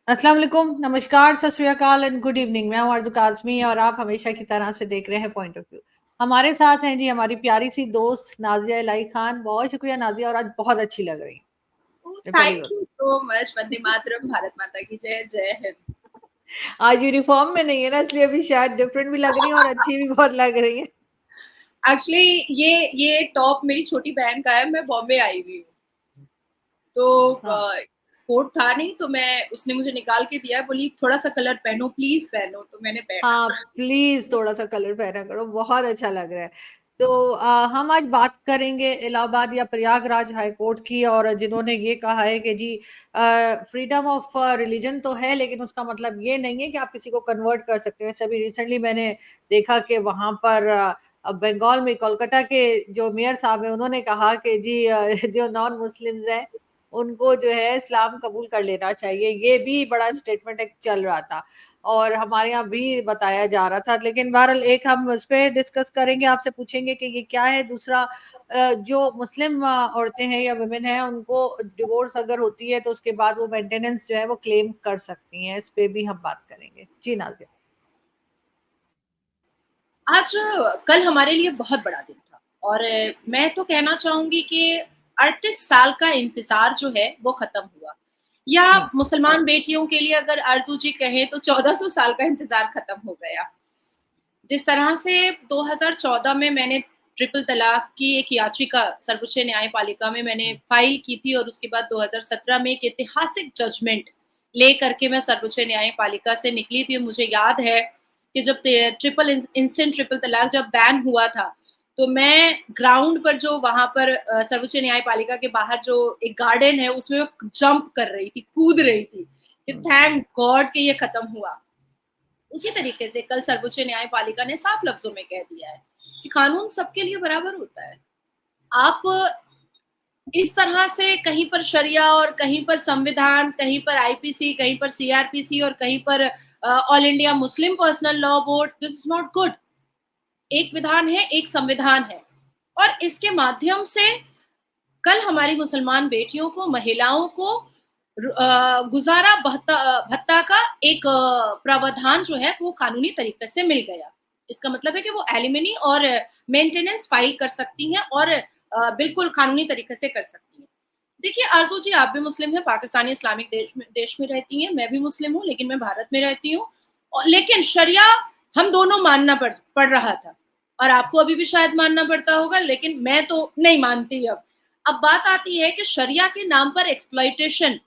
अस्सलाम वालेकुम, नमस्कार, सत श्री अकाल एंड गुड इवनिंग। मैं हूँ आरज़ू काज़मी और आप हमेशा की तरह से देख रहे हैं पॉइंट ऑफ व्यू। हमारे साथ हैं जी हमारी प्यारी सी दोस्त नाज़िया इलाही खान। बहुत शुक्रिया नाज़िया, और आज बहुत अच्छी लग रही हैं। पहली थैंक बात, you so much. Vande Mataram, Bharat माता की जय, जय हिंद। आज यूनिफ़ॉर्म में नहीं है ना, इसलिए अभी शायद डिफरेंट भी लग रही हैं और अच्छी भी बहुत लग रही हैं। एक्चुअली ये टॉप मेरी छोटी बहन का है, मैं बॉम्बे आई हुई हूँ। तो हाँ, कोट था नहीं, तो मैं उसने मुझे निकाल के दिया, बोली थोड़ा-सा कलर पहनो, प्लीज़ पहनो, तो मैंने पहना। हाँ, प्लीज़ थोड़ा-सा कलर पहना करो, बहुत अच्छा लग रहा है। तो हम आज बात करेंगे इलाहाबाद या प्रयागराज हाई कोर्ट की, और जिन्होंने ये कहा है कि जी फ्रीडम ऑफ रिलिजन तो है, लेकिन उसका मतलब ये नहीं है कि आप किसी को कन्वर्ट कर सकते हैं। अभी रिसेंटली मैंने देखा कि वहाँ पर बंगाल में कोलकाता के जो मेयर साहब हैं, उन्होंने कहा कि जी जो नॉन मुस्लिम्स हैं, उनको जो है इस्लाम कबूल कर लेना चाहिए। ये भी बड़ा स्टेटमेंट एक चल रहा था। और हमारे यहाँ भी बताया जा रहा था। लेकिन बहरहाल एक हम उस पे डिस्कस करेंगे, आपसे पूछेंगे कि ये क्या है। दूसरा जो मुस्लिम औरतें हैं या वुमेन हैं, उनको डिवोर्स अगर होती है तो उसके बाद वो मेंटेनेंस जो है वो क्लेम कर सकती हैं। इस पे भी हम बात करेंगे। जी नाज़िया। आज कल हमारे लिए बहुत बड़ा दिन था और मैं तो कहना चाहूँगी कि 38 साल का इंतज़ार जो है, वो ख़त्म हुआ। या हुँ, मुसलमान बेटियों के लिए अगर आरज़ू जी कहें तो 1400 साल का इंतज़ार ख़त्म हो गया। जिस तरह से 2014 में मैंने ट्रिपल तलाक की एक याचिका सर्वोच्च न्यायपालिका में मैंने फाइल की थी और उसके बाद 2017 में एक ऐतिहासिक जजमेंट लेकर के मैं सर्वोच्च न्यायपालिका से निकली थी। मुझे याद है कि जब इंस्टेंट ट्रिपल तलाक जब बैन हुआ था, तो मैं ग्राउंड पर जो वहाँ पर सर्वोच्च न्यायपालिका के बाहर जो एक गार्डन है, उसमें मैं जंप कर रही थी, कूद रही थी कि थैंक गॉड कि ये खत्म हुआ। उसी तरीके से कल सर्वोच्च न्यायपालिका ने साफ लफ्जों में कह दिया है कि कानून सबके लिए बराबर होता है। आप इस तरह से कहीं पर शरिया और कहीं पर संविधान, कहीं पर आईपीसी, कहीं पर सीआरपीसी और कहीं पर all India Muslim personal law board, this is not good. एक विधान है, एक संविधान है और इसके माध्यम से कल हमारी मुसलमान बेटियों को, महिलाओं को गुजारा भत्ता का एक प्रावधान जो है वो कानूनी तरीके से मिल गया। इसका मतलब है कि वो एलिमनी और मेंटेनेंस फाइल कर सकती हैं और बिल्कुल कानूनी तरीके से कर सकती हैं। देखिए आरज़ू जी, आप भी मुस्लिम हैं, पाकिस्तानी इस्लामिक देश में रहती हैं, मैं भी मुस्लिम हूँ लेकिन मैं भारत में रहती हूँ। लेकिन शरिया हम दोनों मानना पड़ रहा था और आपको अभी भी शायद मानना पड़ता होगा, लेकिन मैं तो नहीं मानती अब बात आती है कि शरिया के नाम पर एक्सप्लॉइटेशन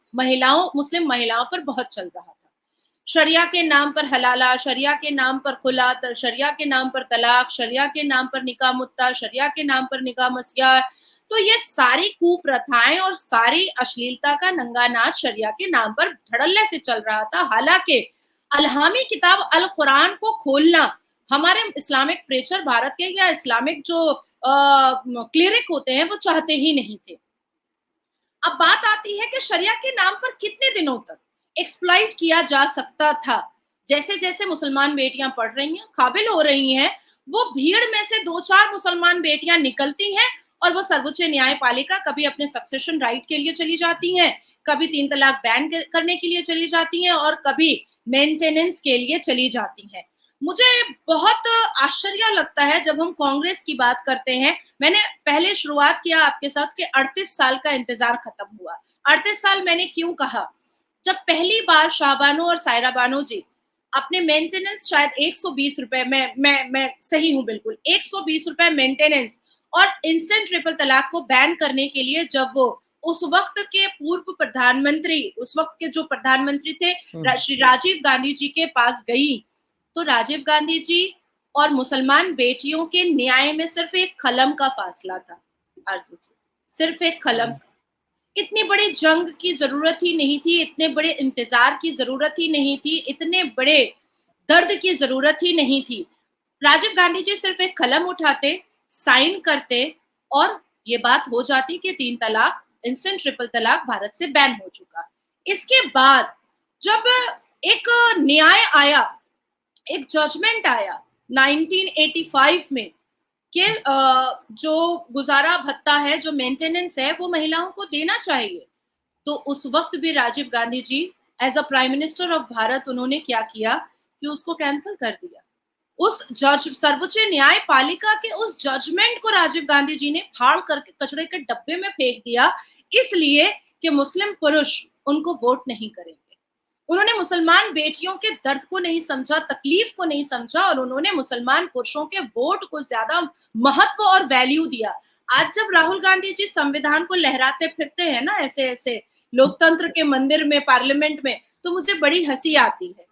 मुस्लिम महिलाओं पर बहुत चल रहा था। शरिया के नाम पर हलाला, शरिया के नाम पर खुला, शरिया के नाम पर तलाक, शरिया के नाम पर निकाह मुत्ता, शरिया के नाम पर निकाह मस्यार। तो ये सारी कुप्रथाएं और सारी अश्लीलता का नंगा नाच शरिया के नाम पर धड़ल्ले से चल रहा था। हालांकि अलहामी किताब अल कुरान को खोलना हमारे इस्लामिक प्रेचर भारत के या इस्लामिक जो क्लिरिक होते हैं वो चाहते ही नहीं थे। अब बात आती है कि शरिया के नाम पर कितने दिनों तक एक्सप्लॉइट किया जा सकता था। जैसे जैसे मुसलमान बेटियां पढ़ रही हैं, काबिल हो रही हैं, वो भीड़ में से 2-4 मुसलमान बेटियां निकलती हैं और वो सर्वोच्च न्यायपालिका कभी अपने सक्सेशन राइट के लिए चली जाती हैं, कभी 3 तलाक बैन करने के लिए चली जाती हैं और कभी मेंटेनेंस के लिए चली जाती हैं। मुझे बहुत आश्चर्य लगता है जब हम कांग्रेस की बात करते हैं। मैंने पहले शुरुआत किया आपके साथ कि 38 साल का इंतजार खत्म हुआ। 38 साल मैंने क्यों कहा? जब पहली बार शाहबानो और सायरा बानो जी अपने मेंटेनेंस शायद ₹120, मैं सही हूँ बिल्कुल, ₹120 मेंटेनेंस और इंस्टेंट ट्रिपल तलाक को बैन करने के लिए जब वो उस वक्त के पूर्व प्रधानमंत्री, उस वक्त के जो प्रधानमंत्री थे हुँ। श्री राजीव गांधी जी के पास गई, तो राजीव गांधी जी और मुसलमान बेटियों के न्याय में सिर्फ एक कलम का फासला था। आरज़ू जी, सिर्फ एक कलम का। इतनी बड़ी जंग की ज़रूरत ही नहीं थी, इतने बड़े इंतज़ार की ज़रूरत ही नहीं थी, इतने बड़े दर्द की ज़रूरत ही नहीं थी। राजीव गांधी जी सिर्फ एक कलम उठाते, साइन करते और ये बात हो जाती कि 3 तलाक, इंस्टेंट ट्रिपल तलाक भारत से बैन हो चुका। इसके बाद जब एक न्याय आया, एक जजमेंट आया 1985 में कि जो गुजारा भत्ता है, जो मेंटेनेंस है, वो महिलाओं को देना चाहिए। तो उस वक्त भी Rajiv Gandhi ji as a prime minister of Bharat उन्होंने क्या किया कि उसको कैंसिल कर दिया। उस जज सर्वोच्च न्यायपालिका के उस जजमेंट को राजीव गांधी जी ने फाड़ करके कचड़े के डब्बे में फेंक दिया, इसलिए कि मुस्लिम पुरुष उनको वोट नहीं करेंगे। उन्होंने मुसलमान बेटियों के दर्द को नहीं समझा, तकलीफ को नहीं समझा, और उन्होंने मुसलमान पुरुषों के वोट को ज्यादा महत्व और वैल्यू दिया। आज जब राहुल गांधी जी संविधान को लहराते फिरते हैं ना ऐसे ऐसे लोकतंत्र के मंदिर में, पार्लियामेंट में, तो मुझे बड़ी हंसी आती है।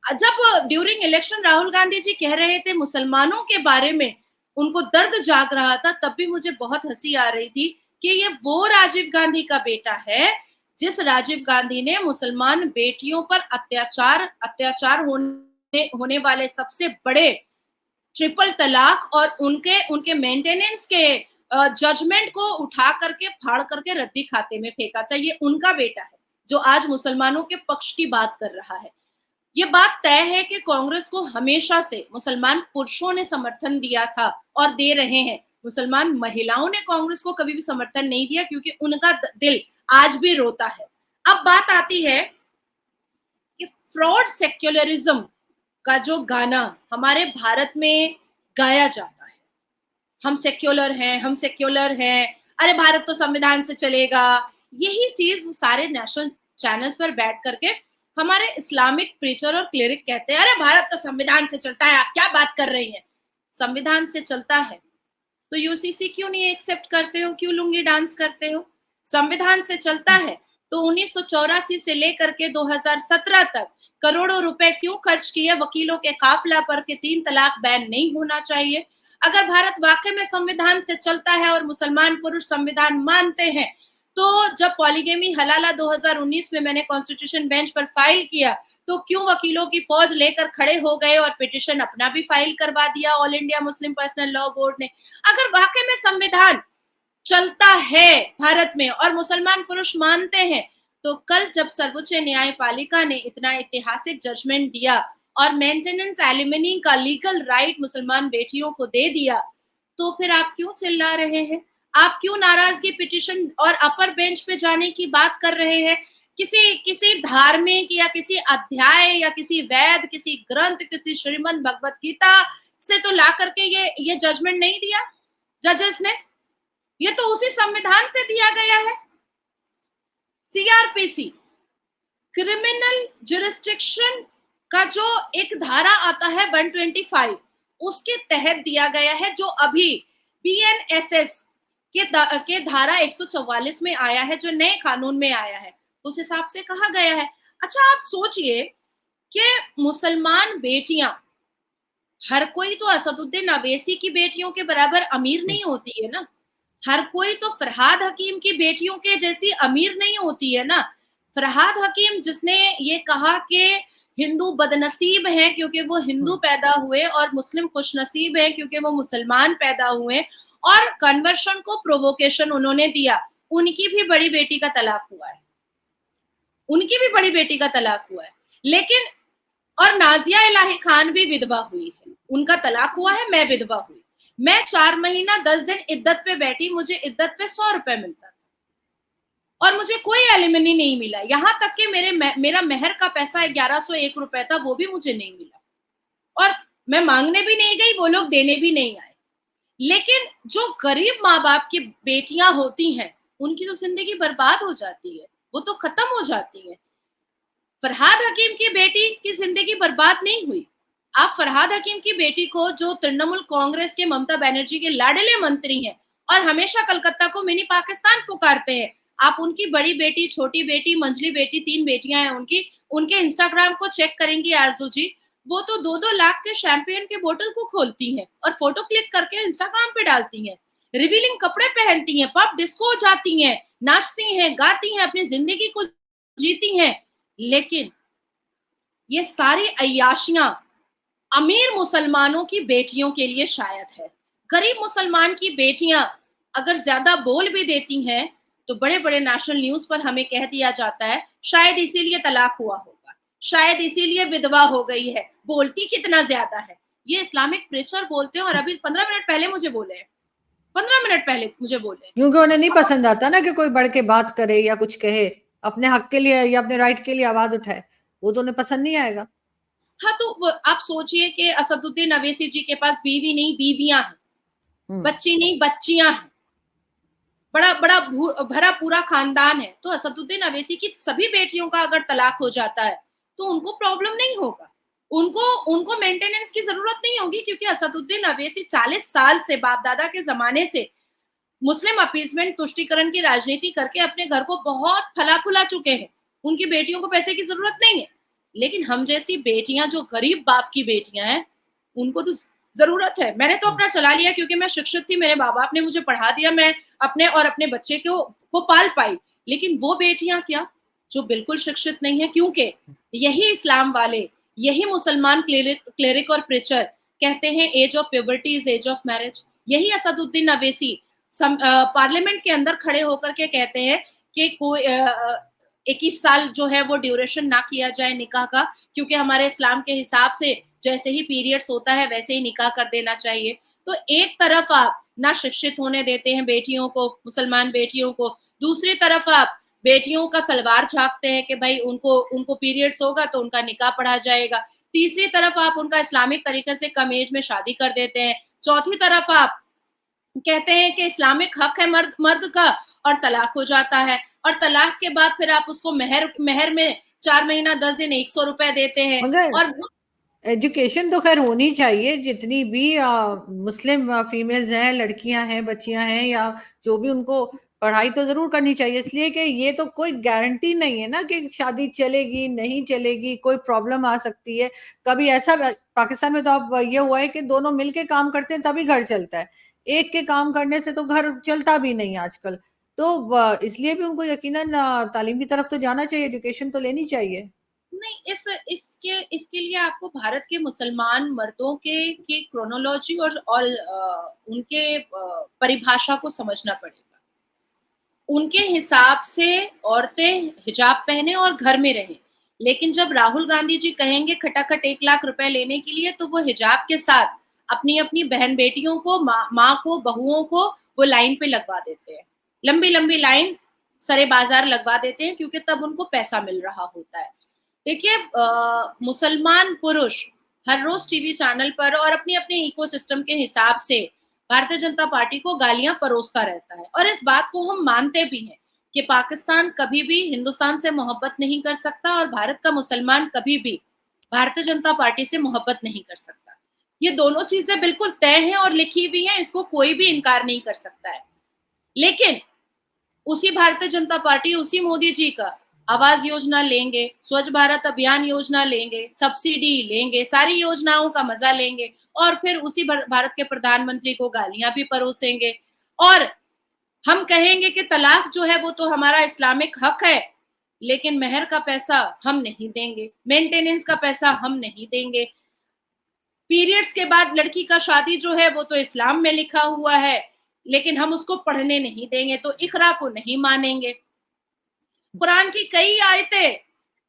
जब ड्यूरिंग इलेक्शन राहुल गांधी जी कह रहे थे मुसलमानों के बारे में, उनको दर्द जाग रहा था, तब भी मुझे बहुत हंसी आ रही थी कि ये वो राजीव गांधी का बेटा है जिस राजीव गांधी ने मुसलमान बेटियों पर अत्याचार होने वाले सबसे बड़े ट्रिपल तलाक और उनके मेंटेनेंस के जजमेंट को उठा करके फाड़ करके रद्दी खाते में फेंका था। ये उनका बेटा है जो आज मुसलमानों के पक्ष की बात कर रहा है। ये बात तय है कि कांग्रेस को हमेशा से मुसलमान पुरुषों ने समर्थन दिया था और दे रहे हैं। मुसलमान महिलाओं ने कांग्रेस को कभी भी समर्थन नहीं दिया क्योंकि उनका दिल आज भी रोता है। अब बात आती है कि फ्रॉड सेक्युलरिज्म का जो गाना हमारे भारत में गाया जाता है, हम सेक्युलर हैं, हम सेक्युलर हैं, अरे भारत तो संविधान से चलेगा, यही चीज सारे नेशनल चैनल्स पर बैठ करके हमारे इस्लामिक प्रीचर और क्लेरिक कहते हैं, अरे भारत तो संविधान से चलता है, आप क्या बात कर रही हैं। संविधान से चलता है तो यूसीसी क्यों नहीं एक्सेप्ट करते हो, क्यों लुंगी डांस करते हो। संविधान से चलता है तो 1984 से लेकर के 2017 तक करोड़ों रुपए क्यों खर्च किए वकीलों के काफिला पर कि 3 तलाक बैन नहीं होना चाहिए। अगर भारत वाकई में संविधान से चलता है और मुसलमान पुरुष संविधान मानते हैं, तो जब पॉलीगेमी हलाला 2019 में मैंने कॉन्स्टिट्यूशन बेंच पर फाइल किया तो क्यों वकीलों की फौज लेकर खड़े हो गए और पिटिशन अपना भी फाइल करवा दिया all India Muslim personal law board ने। अगर वाकई में संविधान चलता है भारत में और मुसलमान पुरुष मानते हैं, तो कल जब सर्वोच्च न्यायपालिका ने इतना ऐतिहासिक जजमेंट दिया और मेंटेनेंस एलिमनी का लीगल राइट मुसलमान बेटियों को दे दिया, तो फिर आप क्यों चिल्ला रहे हैं, आप क्यों नाराजगी पिटिशन और अपर बेंच पे जाने की बात कर रहे हैं। किसी धार्मिक या किसी अध्याय या किसी वेद, किसी ग्रंथ, किसी श्रीमद् भगवत गीता से तो ला करके ये जजमेंट नहीं दिया जजेस ने, ये तो उसी संविधान से दिया गया है। सीआरपीसी क्रिमिनल जुरिस्डिक्शन का जो एक धारा आता है 125 उसके तहत दिया गया है, जो अभी बीएनएसएस के धारा 144 में आया है, जो नए कानून में आया है, उस हिसाब से कहा गया है। अच्छा आप सोचिए कि मुसलमान बेटियां, हर कोई तो असदुद्दीन अवैसी की बेटियों के बराबर अमीर नहीं होती है ना, हर कोई तो फरहाद हकीम की बेटियों के जैसी अमीर नहीं होती है ना। फरहाद हकीम जिसने ये कहा कि हिंदू बदनसीब हैं क्योंकि वो हिंदू पैदा हुए और मुस्लिम खुशनसीब हैं क्योंकि वो मुसलमान पैदा हुए, और कन्वर्शन को प्रोवोकेशन उन्होंने दिया, उनकी भी बड़ी बेटी का तलाक हुआ है, उनकी भी बड़ी बेटी का तलाक हुआ है। लेकिन और नाजिया इलाही खान भी विधवा हुई है, उनका तलाक हुआ है, मैं विधवा हुई। मैं 4 महीना 10 दिन इद्दत पे बैठी, मुझे इद्दत पे 100 रुपए मिलता था और मुझे कोई एलिमनी नहीं मिला। यहाँ तक कि मेरा मेहर का पैसा 1101 रुपए था, वो भी मुझे नहीं मिला और मैं मांगने भी नहीं गई, वो लोग देने भी नहीं आए। लेकिन जो गरीब माँ बाप की बेटियां होती हैं उनकी तो जिंदगी बर्बाद हो जाती है, वो तो खत्म हो जाती है। फरहाद हकीम की बेटी की जिंदगी बर्बाद नहीं हुई। आप फरहाद हकीम की बेटी को, जो तृणमूल कांग्रेस के ममता बनर्जी के लाडले मंत्री हैं और हमेशा कलकत्ता को मिनी पाकिस्तान पुकारते हैं, आप उनकी बड़ी बेटी, छोटी बेटी, मंझली बेटी, 3 बेटियां हैं उनके इंस्टाग्राम को चेक करेंगी आरजू जी, वो तो 2-2 लाख के शैंपियन के बोतल को खोलती हैं और फोटो क्लिक करके इंस्टाग्राम पे डालती हैं, रिवीलिंग कपड़े पहनती हैं, पब डिस्को जाती हैं, नाचती हैं, गाती हैं, अपनी जिंदगी को जीती हैं। लेकिन ये सारी अय्याशियां अमीर मुसलमानों की बेटियों के लिए शायद है। गरीब मुसलमान की बेटियां अगर ज्यादा बोल भी देती हैं तो बड़े बड़े नेशनल न्यूज पर हमें कह दिया जाता है शायद इसीलिए तलाक हुआ होगा, शायद इसीलिए विधवा हो गई है, बोलती कितना ज्यादा है। ये इस्लामिक प्रीचर बोलते हैं और अभी 15 मिनट पहले मुझे बोले, 15 मिनट पहले मुझे बोले, क्योंकि उन्हें नहीं पसंद आता ना कि कोई बढ़ के बात करे या कुछ कहे। अपने हक के लिए या अपने राइट के लिए आवाज उठाए, वो तो उन्हें पसंद नहीं आएगा। हाँ, तो आप सोचिए कि असदुद्दीन अवैसी जी के पास बीवी नहीं बीवियां हैं, हम्म। बच्ची नहीं बच्चियां हैं, बड़ा बड़ा भरा पूरा खानदान है। तो असदुद्दीन अवैसी की सभी बेटियों का अगर तलाक हो जाता है तो उनको प्रॉब्लम नहीं होगा, उनको उनको मेंटेनेंस की जरूरत नहीं होगी, क्योंकि असदुद्दीन अवैसी 40 साल से बाप दादा के जमाने से मुस्लिम अपीसमेंट तुष्टिकरण की राजनीति करके अपने घर को बहुत फला फुला चुके हैं। उनकी बेटियों को पैसे की जरूरत नहीं है। लेकिन हम जैसी बेटियां जो गरीब बाप की बेटियां हैं, उनको तो जरूरत है। मैंने तो हम्म। अपना चला लिया क्योंकि मैं शिक्षित थी, मेरे माँ बाप ने मुझे पढ़ा दिया, मैं अपने और अपने बच्चे को पाल पाई। लेकिन वो बेटियां क्या, जो बिल्कुल शिक्षित नहीं है, क्योंकि यही इस्लाम वाले, यही मुसलमान क्लेरिक और प्रीचर कहते हैं age of puberty is age of marriage. यही असदुद्दीन अवैसी पार्लियामेंट के अंदर खड़े होकर के कहते हैं कि कोई 21 साल जो है वो ड्यूरेशन ना किया जाए निकाह का, क्योंकि हमारे इस्लाम के हिसाब से जैसे ही पीरियड्स होता है वैसे ही निकाह कर देना चाहिए। तो एक तरफ आप ना शिक्षित होने देते हैं बेटियों को, मुसलमान बेटियों को, दूसरी तरफ आप बेटियों का सलवार झाँकते हैं कि भाई उनको उनको पीरियड्स होगा तो उनका निकाह पढ़ा जाएगा, तीसरी तरफ आप उनका इस्लामिक तरीके से कम एज में शादी कर देते हैं, चौथी तरफ आप कहते हैं कि इस्लामिक हक है मर्द मर्द का, और तलाक हो जाता है। और तलाक के बाद फिर आप उसको मेहर मेहर में 4 महीना 10 दिन 100 रुपए देते हैं। मगर और एजुकेशन तो खैर होनी चाहिए, जितनी भी मुस्लिम फीमेल्स हैं, लड़कियां हैं, बच्चियां हैं, या जो भी, उनको पढ़ाई तो जरूर करनी चाहिए, इसलिए कि ये तो कोई गारंटी नहीं है ना कि शादी चलेगी नहीं चलेगी, कोई प्रॉब्लम आ सकती है कभी। ऐसा पाकिस्तान में तो अब ये हुआ है कि दोनों मिलके काम करते हैं तभी घर चलता है, एक के काम करने से तो घर चलता भी नहीं आजकल। तो इसलिए भी उनको यकीनन तालीम की तरफ तो जाना चाहिए, एजुकेशन तो लेनी चाहिए। नहीं, इसके लिए आपको भारत के मुसलमान मर्दों के क्रोनोलॉजी और उनके परिभाषा को समझना पड़ेगा। उनके हिसाब से औरतें हिजाब पहने और घर में रहें। लेकिन जब राहुल गांधी जी कहेंगे खटाखट 1 लाख रुपए लेने के लिए, तो वो हिजाब के साथ अपनी अपनी बहन बेटियों को, माँ को, बहुओं को वो लाइन पे लगवा देते हैं, लंबी लंबी लाइन सरे बाजार लगवा देते हैं, क्योंकि तब उनको पैसा मिल रहा होता है। देखिए, मुसलमान पुरुष हर रोज टीवी चैनल पर और अपनी अपने इकोसिस्टम के हिसाब से भारतीय जनता पार्टी को गालियां परोसता रहता है, और इस बात को हम मानते भी हैं कि पाकिस्तान कभी भी हिंदुस्तान से मोहब्बत नहीं कर सकता और भारत का मुसलमान कभी भी भारतीय जनता पार्टी से मोहब्बत नहीं कर सकता। ये दोनों चीजें बिल्कुल तय हैं और लिखी हुई हैं, इसको कोई भी इनकार नहीं कर सकता है। लेकिन उसी भारतीय जनता पार्टी, उसी मोदी जी का आवास योजना लेंगे, स्वच्छ भारत अभियान योजना लेंगे, सब्सिडी लेंगे, सारी योजनाओं का मजा लेंगे, और फिर उसी भारत के प्रधानमंत्री को गालियां भी परोसेंगे। और हम कहेंगे कि तलाक जो है वो तो हमारा इस्लामिक हक है, लेकिन मेहर का पैसा हम नहीं देंगे, मेंटेनेंस का पैसा हम नहीं देंगे, पीरियड्स के बाद लड़की का शादी जो है वो तो इस्लाम में लिखा हुआ है, लेकिन हम उसको पढ़ने नहीं देंगे, तो इकरा को नहीं मानेंगे। कुरान की कई आयतें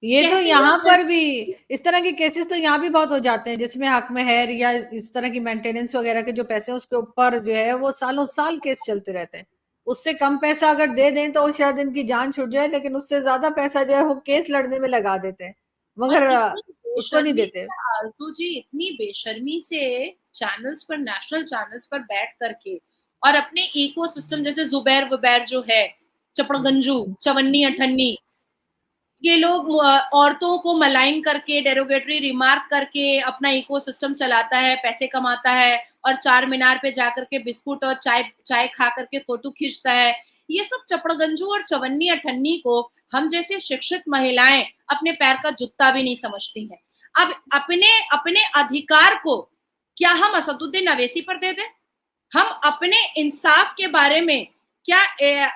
ये तो कहती यहाँ है। पर भी इस तरह के केसेस तो यहाँ भी बहुत हो जाते हैं, जिसमें हक महर या इस तरह की मेंटेनेंस वगैरह के जो पैसे हैं उसके ऊपर जो है वो सालों साल केस चलते रहते हैं। उससे कम पैसा अगर दे दें तो शायद इनकी जान छूट जाए, लेकिन उससे ज्यादा पैसा जो है वो केस लड़ने में लगा देते हैं, और मगर इतनी उसको नहीं बेशर्मी देते। से आरज़ू जी, इतनी बेशर्मी से चैनल्स पर, नेशनल चैनल्स पर बैठ करके और अपने इकोसिस्टम, जैसे ज़ुबैर-वुबैर जो है, चपड़गंजू, चवन्नी-अठन्नी, ये लोग औरतों को मलाइन करके, डेरोगेटरी रिमार्क करके अपना इकोसिस्टम चलाता है, पैसे कमाता है, और चार मीनार पे जाकर के बिस्कुट और चाय चाय खा करके फोटो खींचता है। ये सब चपड़गंजू और चवन्नी अठन्नी को हम जैसे शिक्षित महिलाएं अपने पैर का जूता भी नहीं समझती हैं। अब अपने अपने अधिकार को क्या हम असदुद्दीन अवैसी पर दे दें? हम अपने इंसाफ के बारे में क्या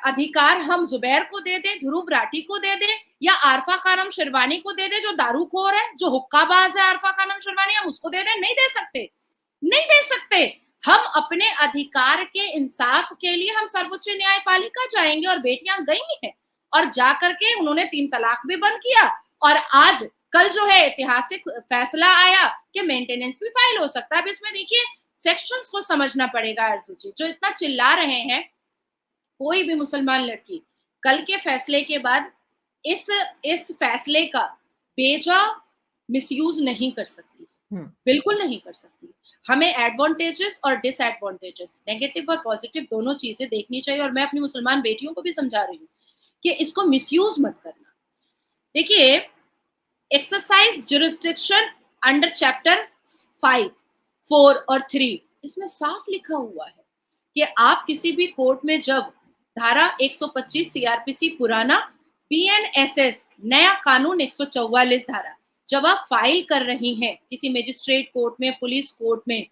अधिकार हम जुबैर को दे दें, ध्रुव राठी को दे दें, या आरफा खानम शिरवानी को दे दें, जो दारूखोर है, जो हुक्काबाज है, आरफा खानम शिरवानी, हम उसको दे दें? नहीं दे सकते, नहीं दे सकते। हम अपने अधिकार के इंसाफ के लिए हम सर्वोच्च न्यायपालिका जाएंगे, और बेटियां गई हैं और जाकर के उन्होंने 3 तलाक भी बंद किया, और आज कल जो है ऐतिहासिक फैसला आया कि मेंटेनेंस भी फाइल हो सकता है। अब इसमें देखिए सेक्शंस को समझना पड़ेगा आरज़ू जी, जो इतना चिल्ला रहे हैं कोई भी मुसलमान लड़की, कल के फैसले के बाद इस फैसले का बेजा मिसयूज नहीं कर सकती, बिल्कुल नहीं कर सकती। हमें एडवांटेजेस और डिसएडवांटेजेस, नेगेटिव और पॉजिटिव दोनों चीजें देखनी चाहिए, और मैं अपनी मुसलमान बेटियों को भी समझा रही हूँ कि इसको मिसयूज मत करना। देखिए, एक्सरसाइज जुरिस्डिक्शन अंडर चैप्टर 5, 4 और 3, इसमें साफ लिखा हुआ है कि आप किसी भी कोर्ट में जब धारा 125 सीआरपीसी पुराना, बीएनएसएस नया कानून 144 धारा जब आप फाइल कर रही हैं किसी मजिस्ट्रेट कोर्ट में, पुलिस कोर्ट में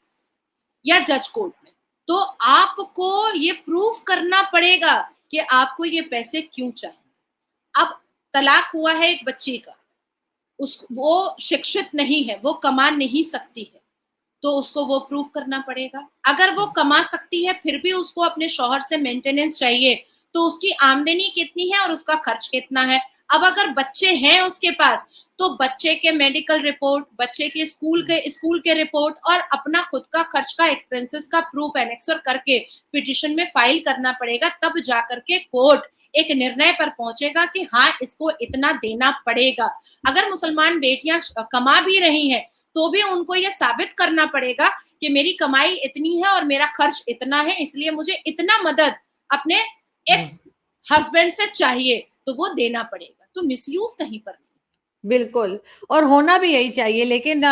या जज कोर्ट में, तो आपको ये प्रूफ करना पड़ेगा कि आपको ये पैसे क्यों चाहिए। अब तलाक हुआ है एक बच्ची का, वो शिक्षित नहीं है, वो कमा नहीं सकती है, तो उसको वो प्रूफ करना पड़ेगा। अगर वो कमा सकती है फिर भी उसको अपने शौहर से मेंटेनेंस चाहिए, तो उसकी आमदनी कितनी है और उसका खर्च कितना है। अब अगर बच्चे हैं उसके पास, तो बच्चे के मेडिकल रिपोर्ट, बच्चे के स्कूल के रिपोर्ट और अपना खुद का खर्च का एक्सपेंसेस का प्रूफ एनेक्सर करके पिटीशन में फाइल करना पड़ेगा। तब जाकर के कोर्ट एक निर्णय पर पहुंचेगा कि हाँ, इसको इतना देना पड़ेगा। अगर मुसलमान बेटियां कमा भी रही हैं तो भी उनको ये साबित करना पड़ेगा कि मेरी कमाई इतनी है और मेरा खर्च इतना है, इसलिए मुझे इतना मदद अपने एक्स हस्बैंड से चाहिए, तो वो देना पड़ेगा। तो मिसयूज कहीं पर नहीं। बिल्कुल, और होना भी यही चाहिए। लेकिन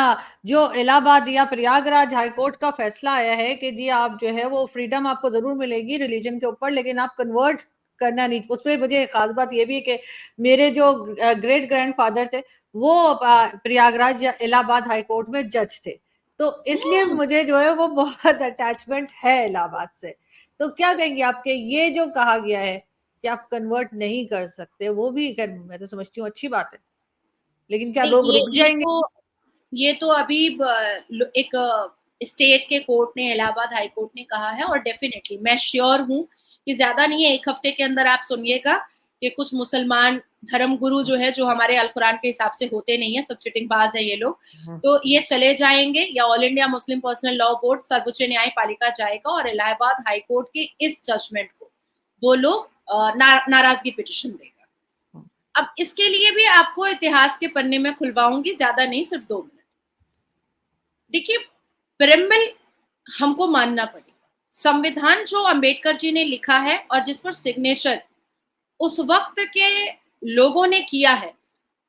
जो इलाहाबाद या प्रयागराज हाईकोर्ट का फैसला आया है कि जी आप जो है वो फ्रीडम आपको जरूर मिलेगी रिलीजन के ऊपर, लेकिन आप कन्वर्ट करना नहीं। उसमें मुझे खास बात ये भी है कि मेरे जो ग्रेट ग्रैंडफादर थे वो प्रयागराज या इलाहाबाद हाईकोर्ट में जज थे, तो इसलिए मुझे जो है वो बहुत अटैचमेंट है इलाहाबाद से। तो क्या कहेंगे आपके ये जो कहा गया है कि आप कन्वर्ट नहीं कर सकते, वो भी मैं तो समझती हूँ अच्छी बात है, लेकिन क्या लोग रुक जाएंगे? ये तो अभी एक स्टेट के कोर्ट ने, इलाहाबाद हाई कोर्ट ने कहा है, और डेफिनेटली मैं श्योर हूँ कि ज्यादा नहीं है, 1 हफ्ते के अंदर आप सुनिएगा कि कुछ मुसलमान धर्मगुरु जो है, जो हमारे अल कुरान के हिसाब से होते नहीं है, सब चिटिंगबाज है ये लोग, तो ये चले जाएंगे या all India Muslim personal law board, सर्वोच्च न्यायपालिका जाएगा और इलाहाबाद हाई कोर्ट के इस जजमेंट को वो लोग नाराजगी पिटिशन देगा। अब इसके लिए भी आपको इतिहास के पन्ने में खुलवाऊंगी, ज्यादा नहीं, सिर्फ 2 मिनट। देखिए, प्रेमबल हमको मानना पड़ेगा। संविधान जो अंबेडकर जी ने लिखा है और जिस पर सिग्नेचर उस वक्त के लोगों ने किया है,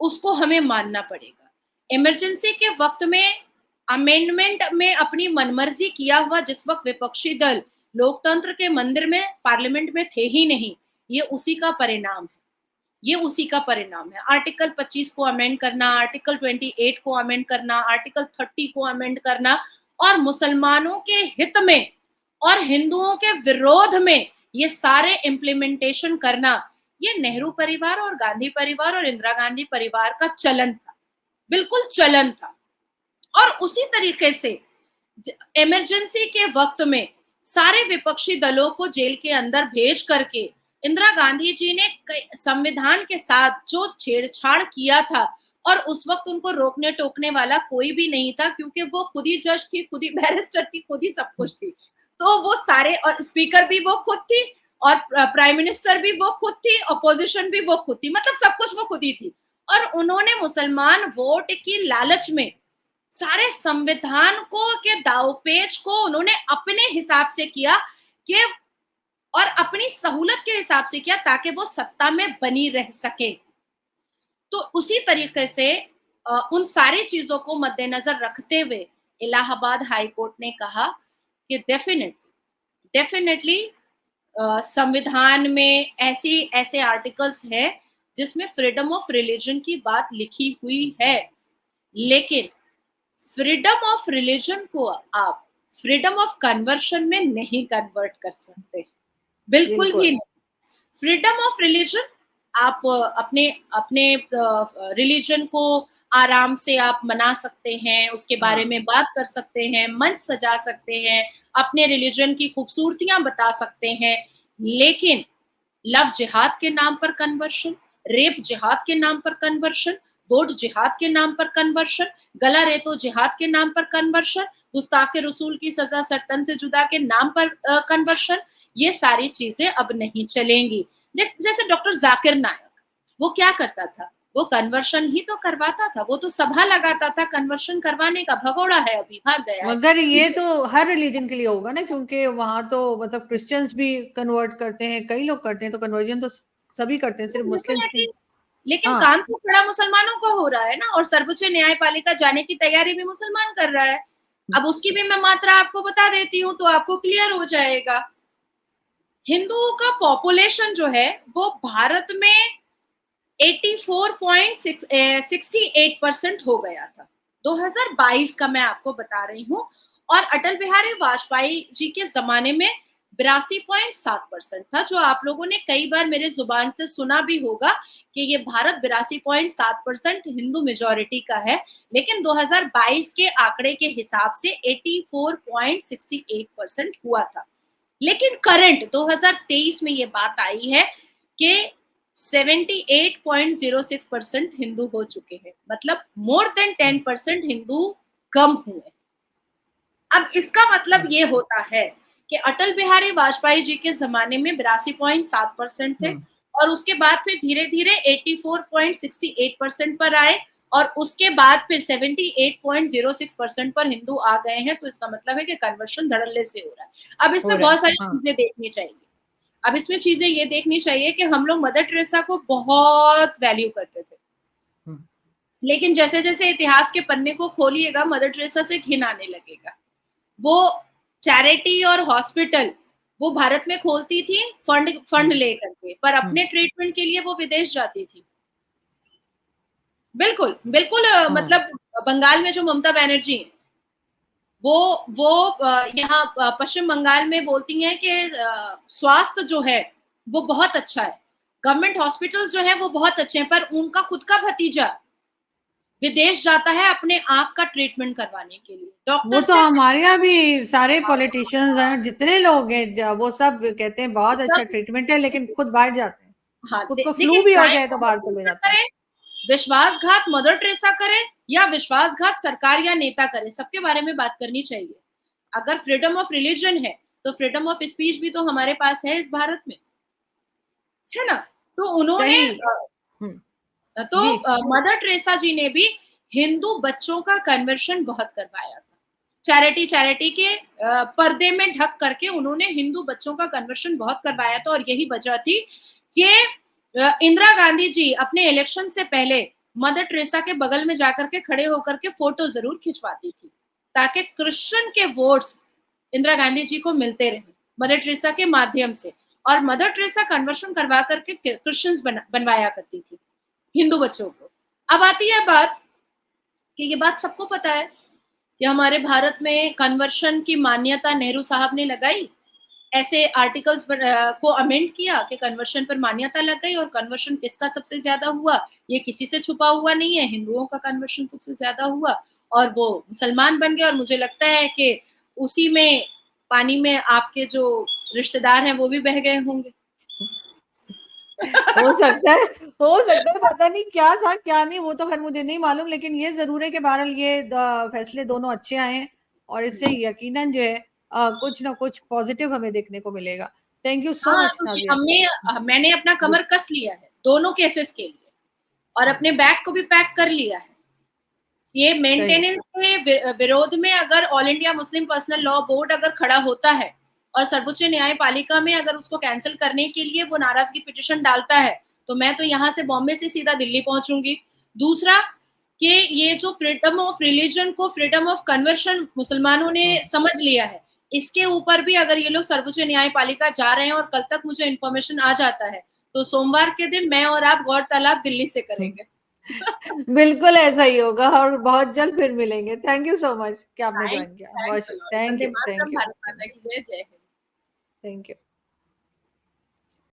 उसको हमें मानना पड़ेगा। इमरजेंसी के वक्त में अमेंडमेंट में अपनी मनमर्जी किया हुआ जिस वक्त विपक्षी दल लोकतंत्र के मंदिर में, पार्लियामेंट में थे ही नहीं, ये उसी का परिणाम है। ये उसी का परिणाम है। आर्टिकल 25 को अमेंड करना, आर्टिकल 28 को अमेंड करना, आर्टिकल 30 को अमेंड करना, और मुसलमानों के हित में और हिंदुओं के विरोध में ये सारे इम्प्लीमेंटेशन करना, ये नेहरू परिवार और गांधी परिवार और इंदिरा गांधी परिवार का चलन था, बिल्कुल चलन था। और उसी तरीके से इमरजेंसी के वक्त में सारे विपक्षी दलों को जेल के अंदर भेज करके इंदिरा गांधी जी ने संविधान के साथ जो छेड़छाड़ किया था, और उस वक्त उनको रोकने टोकने वाला कोई भी नहीं था, क्योंकि वो खुद ही जज थी, खुद ही बैरिस्टर थी, खुद ही सब कुछ थी। तो वो सारे, और स्पीकर भी वो खुद थी, और प्राइम मिनिस्टर भी वो खुद थी, अपोजिशन भी वो खुद थी, मतलब सब कुछ वो खुद ही थी। और उन्होंने मुसलमान वोट की लालच में सारे संविधान को के दावपेच को उन्होंने अपने हिसाब से किया कि, और अपनी सहूलत के हिसाब से किया, ताकि वो सत्ता में बनी रह सके। तो उसी तरीके से उन सारी चीजों को मद्देनजर रखते हुए इलाहाबाद हाई कोर्ट ने कहा कि डेफिनेटली संविधान में ऐसे आर्टिकल्स हैं जिसमें फ्रीडम ऑफ रिलीजन की बात लिखी हुई है, लेकिन फ्रीडम ऑफ रिलीजन को आप फ्रीडम ऑफ कन्वर्शन में नहीं कन्वर्ट कर सकते, बिल्कुल भी नहीं। फ्रीडम ऑफ रिलीजन, आप अपने रिलीजन को आराम से आप मना सकते हैं, उसके बारे में बात कर सकते हैं, मंच सजा सकते हैं, अपने रिलीजन की खूबसूरतियां बता सकते हैं, लेकिन लव जिहाद के नाम पर कन्वर्शन, रेप जिहाद के नाम पर कन्वर्शन, वोट जिहाद के नाम पर कन्वर्शन, गला रेतो जिहाद के नाम पर कन्वर्शन, गुस्ताखे रसूल की सजा सर्तन से जुदा के नाम पर कन्वर्शन, ये सारी चीजें अब नहीं चलेंगी। जैसे डॉक्टर जाकिर नायक, वो क्या करता था? वो कन्वर्शन ही तो करवाता था, वो तो सभा लगाता था कन्वर्शन करवाने का, भगोड़ा है अभी, भाग गया है। मगर ये तो हर रिलीजन के लिए होगा ना, क्योंकि वहां तो मतलब क्रिश्चियंस भी कन्वर्ट करते हैं, कई लोग करते हैं, तो कन्वर्जन तो सभी करते हैं, सिर्फ मुस्लिम्स नहीं। लेकिन हाँ। काम तो खड़ा मुसलमानों का हो रहा है ना, और सर्वोच्च न्यायपालिका जाने की तैयारी भी मुसलमान कर रहा है। अब उसकी भी मैं मात्रा आपको बता देती हूँ तो आपको क्लियर हो जाएगा। हिंदुओं का पॉपुलेशन जो है वो भारत में 84.68% हो गया था 2022 का, मैं आपको बता रही हूँ। और अटल बिहारी वाजपेयी जी के जमाने में 82.7% था, जो आप लोगों ने कई बार मेरे जुबान से सुना भी होगा कि ये भारत 82.7% हिंदू मेजोरिटी का है। लेकिन 2022 के आंकड़े के हिसाब से 84.68% हुआ था। लेकिन करंट 2023 में ये बात आई है कि 78.06% हिंदू हो चुके हैं, मतलब मोर देन 10% हिंदू कम हुए। अब इसका मतलब ये होता है कि अटल बिहारी वाजपेयी जी के जमाने में 82.7% थे, और उसके बाद फिर धीरे धीरे 84.68% पर आए, और उसके बाद फिर 78.06% पर हिंदू आ गए हैं। तो इसका मतलब है कि कन्वर्शन धड़ल्ले से हो रहा है। अब हो इसमें रहा है। बहुत सारी हाँ। चीजें देखनी चाहिए। अब इसमें चीजें ये देखनी चाहिए कि हम लोग मदर टेरेसा को बहुत वैल्यू करते थे, लेकिन जैसे जैसे इतिहास के पन्ने को खोलिएगा मदर टेरेसा से घिन आने लगेगा। वो चैरिटी और हॉस्पिटल वो भारत में खोलती थी फंड फंड लेकर के, पर अपने ट्रीटमेंट के लिए वो विदेश जाती थी। बिल्कुल बिल्कुल, मतलब बंगाल में जो ममता बनर्जी है, वो यहाँ पश्चिम बंगाल में बोलती हैं कि स्वास्थ्य जो है वो बहुत अच्छा है, गवर्नमेंट हॉस्पिटल्स जो है वो बहुत अच्छे हैं, पर उनका खुद का भतीजा विदेश जाता है अपने आंख का ट्रीटमेंट करवाने के लिए। वो डॉक्टर तो से हमारे यहाँ भी सारे पॉलिटिशियंस हैं, जितने लोग हैं वो सब कहते हैं बहुत अच्छा सब, ट्रीटमेंट है, लेकिन खुद बाहर जाते हैं। हाँ, खुद को देखिए फ्लू भी हो क्राइम जाए तो बाहर चले जाते हैं। करे, विश्वासघात मदर टेरेसा करे या विश्वासघात सरकार या नेता करे, सबके बारे में बात करनी चाहिए। अगर फ्रीडम ऑफ रिलीजन है तो फ्रीडम ऑफ स्पीच भी तो हमारे पास है इस भारत में, है ना? तो उन्होंने सही। तो जी। मदर टेरेसा जी ने भी हिंदू बच्चों का कन्वर्शन बहुत करवाया था। चैरिटी चैरिटी के पर्दे में ढक करके उन्होंने हिंदू बच्चों का कन्वर्शन बहुत करवाया था, और यही वजह थी कि इंदिरा गांधी जी अपने इलेक्शन से पहले मदर टेरेसा के बगल में जाकर के खड़े होकर के फोटो जरूर खिंचवाती थी, ताकि क्रिश्चियन के वोट्स इंदिरा गांधी जी को मिलते रहे मदर टेरेसा के माध्यम से। और मदर टेरेसा कन्वर्शन करवा करके क्रिश्चियंस बनवाया करती थी हिंदू बच्चों को। अब आती है बात कि ये बात सबको पता है कि हमारे भारत में कन्वर्शन की मान्यता नेहरू साहब ने लगाई, ऐसे आर्टिकल्स को अमेंड किया कि कन्वर्शन पर मान्यता लग गई। और कन्वर्शन किसका सबसे ज्यादा हुआ, ये किसी से छुपा हुआ नहीं है, हिंदुओं का कन्वर्शन सबसे ज्यादा हुआ, और वो मुसलमान बन गए। और मुझे लगता है कि उसी में पानी में आपके जो रिश्तेदार हैं वो भी बह गए होंगे। हो सकता है, हो सकता है, पता नहीं क्या था क्या नहीं, वो तो खैर मुझे नहीं मालूम, लेकिन ये जरूर है कि बहरहाल ये फैसले दोनों अच्छे आए हैं, और इससे यकीनन जो है कुछ ना कुछ पॉजिटिव हमें देखने को मिलेगा। थैंक यू सो हाँ, मच नाजिया। मैंने अपना जी। कमर कस लिया है दोनों केसेस के लिए, और अपने बैग को भी पैक कर लिया है। ये सही। मेंटेनेंस के विरोध में अगर all India Muslim personal law board अगर खड़ा होता है और सर्वोच्च न्यायपालिका में अगर उसको कैंसिल करने के लिए वो नाराजगी पिटीशन डालता है, तो मैं तो यहाँ से बॉम्बे से सीधा दिल्ली पहुंचूंगी। दूसरा कि ये जो फ्रीडम ऑफ रिलीजन को फ्रीडम ऑफ कन्वर्शन मुसलमानों ने समझ लिया है, इसके ऊपर भी अगर ये लोग सर्वोच्च न्यायपालिका जा रहे हैं और कल तक मुझे इन्फॉर्मेशन आ जाता है, तो सोमवार के दिन मैं और आप गौर तलब दिल्ली से करेंगे। बिल्कुल ऐसा ही होगा, और बहुत जल्द फिर मिलेंगे। थैंक यू सो मच कि आपने थैंक ज्वाइन किया। थैंक्स बहुत a lot. Thank Vande you, Mataram, thank you, Bharat माता की जय, जय हिंद। Thank you.